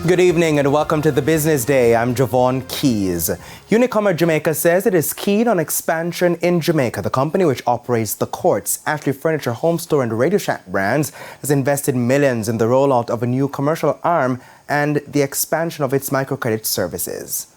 Good evening and welcome to the Business Day. I'm Javon Keys. Unicomer Jamaica says it is keen on expansion in Jamaica. The company, which operates the Courts, Ashley Furniture, Home Store and Radio Shack brands, has invested millions in the rollout of a new commercial arm and the expansion of its microcredit services.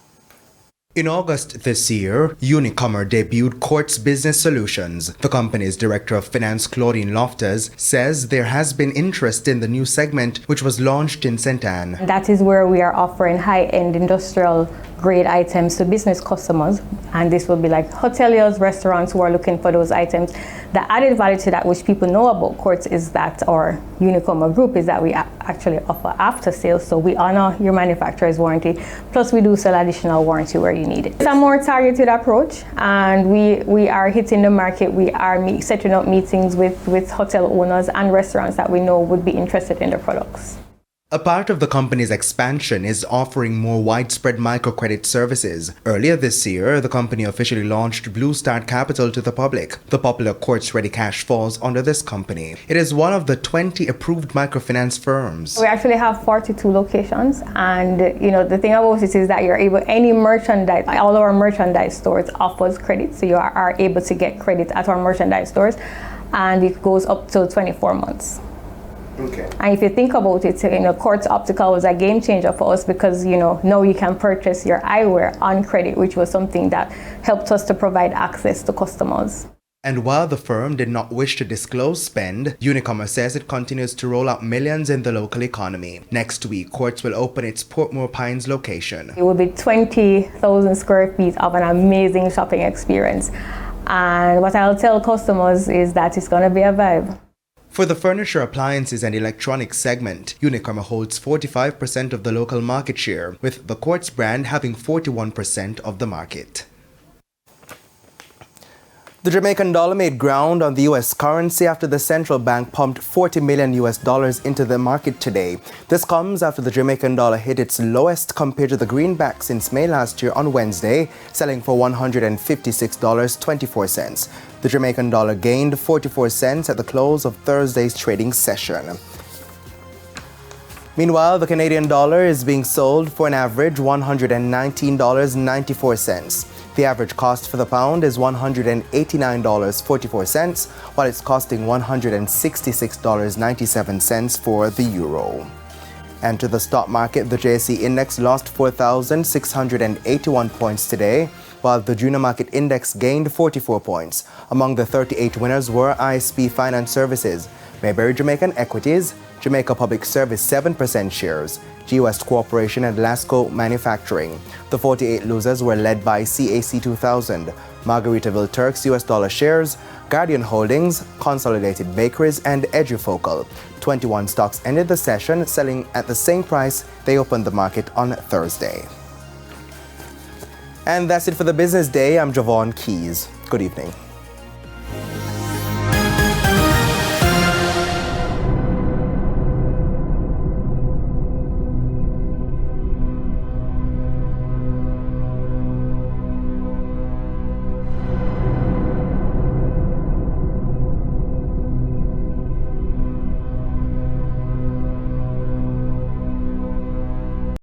In August this year, Unicomer debuted Courts Business Solutions. The company's Director of Finance, Claudine Loftus, says there has been interest in the new segment, which was launched in St. Anne. That is where we are offering high-end industrial grade items to business customers, and this will be like hoteliers, restaurants who are looking for those items. The added value to that, which people know about Courts, is that our Unicomer group is that we actually offer after sales, so we honor your manufacturer's warranty, plus we do sell additional warranty where you need it. It's a more targeted approach, and we are hitting the market. We are setting up meetings with hotel owners and restaurants that we know would be interested in the products. A part of the company's expansion is offering more widespread microcredit services. Earlier this year, the company officially launched Blue Start Capital to the public. The popular Courts Ready Cash falls under this company. It is one of the 20 approved microfinance firms. We actually have 42 locations, and the thing about it is that you're able, any merchandise, all our merchandise stores offers credit, so you are able to get credit at our merchandise stores, and it goes up to 24 months. Okay. And if you think about it, Courts Optical was a game changer for us because, now you can purchase your eyewear on credit, which was something that helped us to provide access to customers. And while the firm did not wish to disclose spend, Unicomer says it continues to roll out millions in the local economy. Next week, Courts will open its Portmore Pines location. It will be 20,000 square feet of an amazing shopping experience. And what I'll tell customers is that it's going to be a vibe. For the furniture, appliances and electronics segment, Unicomer holds 45% of the local market share, with the Courts brand having 41% of the market. The Jamaican dollar made ground on the U.S. currency after the central bank pumped $40 million into the market today. This comes after the Jamaican dollar hit its lowest compared to the greenback since May last year on Wednesday, selling for $156.24. The Jamaican dollar gained 44 cents at the close of Thursday's trading session. Meanwhile, the Canadian dollar is being sold for an average $119.94. The average cost for the pound is $189.44, while it's costing $166.97 for the euro. And to the stock market, the JSE index lost 4,681 points today, while the junior market index gained 44 points. Among the 38 winners were ISP Finance Services, Mayberry Jamaican Equities, Jamaica Public Service 7% shares, G-West Corporation and Lasco Manufacturing. The 48 losers were led by CAC 2000, Margaritaville Turks US dollar shares, Guardian Holdings, Consolidated Bakeries and Edufocal. 21 stocks ended the session selling at the same price they opened the market on Thursday. And that's it for the Business Day. I'm Javon Keys. Good evening.